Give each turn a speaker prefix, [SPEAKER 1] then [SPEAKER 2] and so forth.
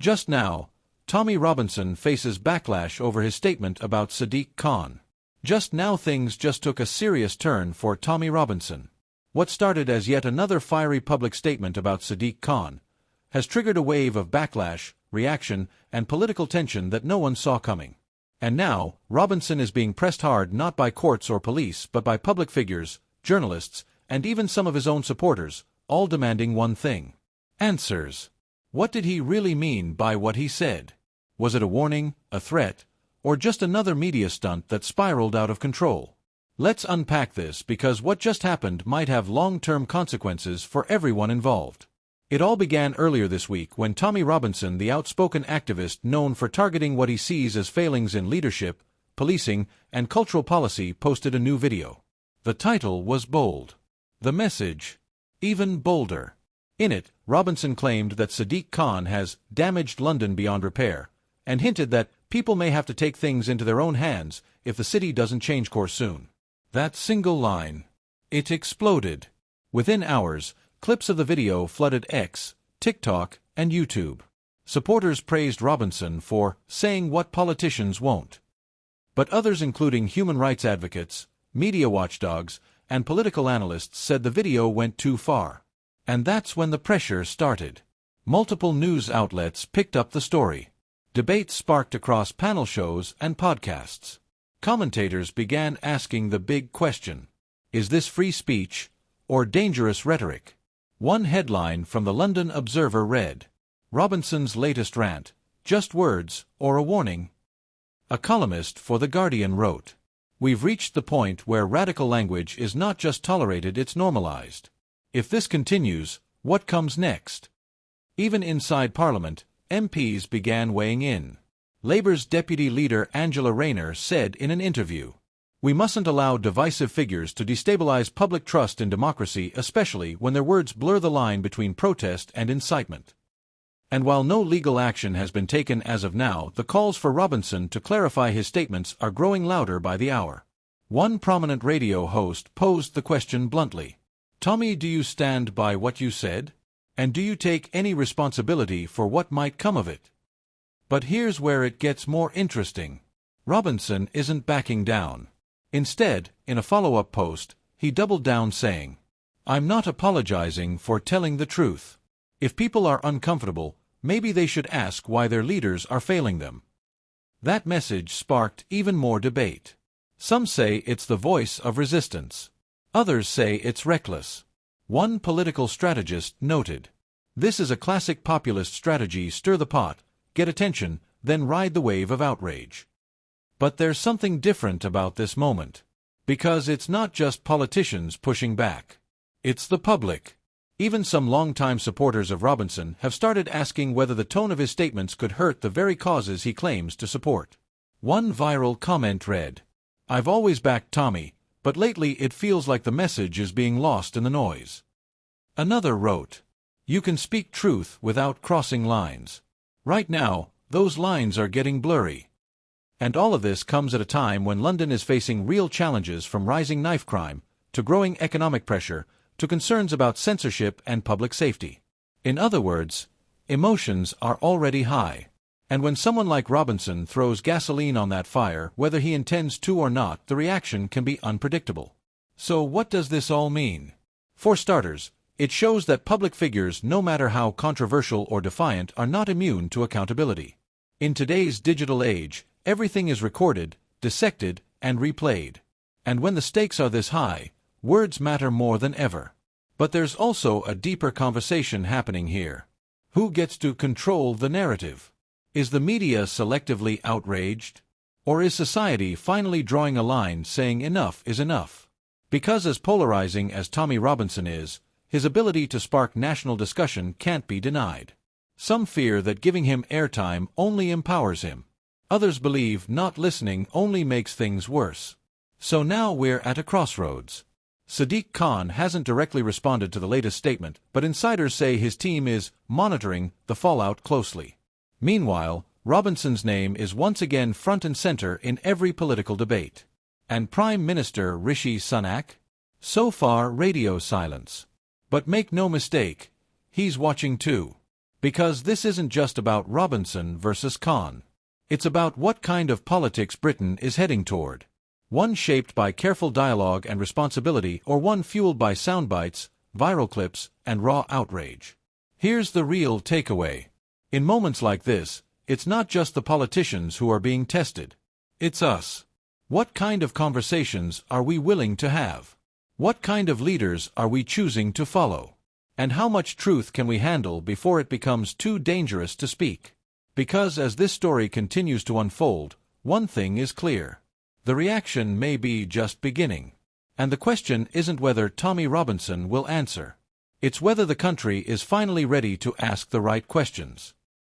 [SPEAKER 1] Just now, Tommy Robinson faces backlash over his statement about Sadiq Khan. Just now things just took a serious turn for Tommy Robinson. What started as yet another fiery public statement about Sadiq Khan has triggered a wave of backlash, reaction, and political tension that no one saw coming. And now, Robinson is being pressed hard not by courts or police but by public figures, journalists, and even some of his own supporters, all demanding one thing: answers. What did he really mean by what he said? Was it a warning, a threat, or just another media stunt that spiraled out of control? Let's unpack this, because what just happened might have long-term consequences for everyone involved. It all began earlier this week when Tommy Robinson, the outspoken activist known for targeting what he sees as failings in leadership, policing, and cultural policy, posted a new video. The title was bold. The message, even bolder. In it, Robinson claimed that Sadiq Khan has damaged London beyond repair, and hinted that people may have to take things into their own hands if the city doesn't change course soon. That single line. It exploded. Within hours, clips of the video flooded X, TikTok, and YouTube. Supporters praised Robinson for saying what politicians won't. But others, including human rights advocates, media watchdogs, and political analysts, said the video went too far. And that's when the pressure started. Multiple news outlets picked up the story. Debates sparked across panel shows and podcasts. Commentators began asking the big question: is this free speech or dangerous rhetoric? One headline from the London Observer read, "Robinson's latest rant, just words or a warning?" A columnist for The Guardian wrote, "We've reached the point where radical language is not just tolerated, it's normalized. If this continues, what comes next?" Even inside Parliament, MPs began weighing in. Labour's deputy leader Angela Rayner said in an interview, "We mustn't allow divisive figures to destabilise public trust in democracy, especially when their words blur the line between protest and incitement." And while no legal action has been taken as of now, the calls for Robinson to clarify his statements are growing louder by the hour. One prominent radio host posed the question bluntly: "Tommy, do you stand by what you said? And do you take any responsibility for what might come of it?" But here's where it gets more interesting. Robinson isn't backing down. Instead, in a follow-up post, he doubled down, saying, "I'm not apologizing for telling the truth. If people are uncomfortable, maybe they should ask why their leaders are failing them." That message sparked even more debate. Some say it's the voice of resistance. Others say it's reckless. One political strategist noted, "This is a classic populist strategy: stir the pot, get attention, then ride the wave of outrage." But there's something different about this moment. Because it's not just politicians pushing back. It's the public. Even some longtime supporters of Robinson have started asking whether the tone of his statements could hurt the very causes he claims to support. One viral comment read, "I've always backed Tommy, but lately it feels like the message is being lost in the noise." Another wrote, "You can speak truth without crossing lines. Right now, those lines are getting blurry." And all of this comes at a time when London is facing real challenges, from rising knife crime, to growing economic pressure, to concerns about censorship and public safety. In other words, emotions are already high. And when someone like Robinson throws gasoline on that fire, whether he intends to or not, the reaction can be unpredictable. So what does this all mean? For starters, it shows that public figures, no matter how controversial or defiant, are not immune to accountability. In today's digital age, everything is recorded, dissected, and replayed. And when the stakes are this high, words matter more than ever. But there's also a deeper conversation happening here. Who gets to control the narrative? Is the media selectively outraged? Or is society finally drawing a line, saying enough is enough? Because as polarizing as Tommy Robinson is, his ability to spark national discussion can't be denied. Some fear that giving him airtime only empowers him. Others believe not listening only makes things worse. So now we're at a crossroads. Sadiq Khan hasn't directly responded to the latest statement, but insiders say his team is monitoring the fallout closely. Meanwhile, Robinson's name is once again front and center in every political debate. And Prime Minister Rishi Sunak? So far, radio silence. But make no mistake, he's watching too. Because this isn't just about Robinson versus Khan. It's about what kind of politics Britain is heading toward. One shaped by careful dialogue and responsibility, or one fueled by soundbites, viral clips, and raw outrage. Here's the real takeaway. In moments like this, it's not just the politicians who are being tested. It's us. What kind of conversations are we willing to have? What kind of leaders are we choosing to follow? And how much truth can we handle before it becomes too dangerous to speak? Because as this story continues to unfold, one thing is clear. The reaction may be just beginning. And the question isn't whether Tommy Robinson will answer. It's whether the country is finally ready to ask the right questions.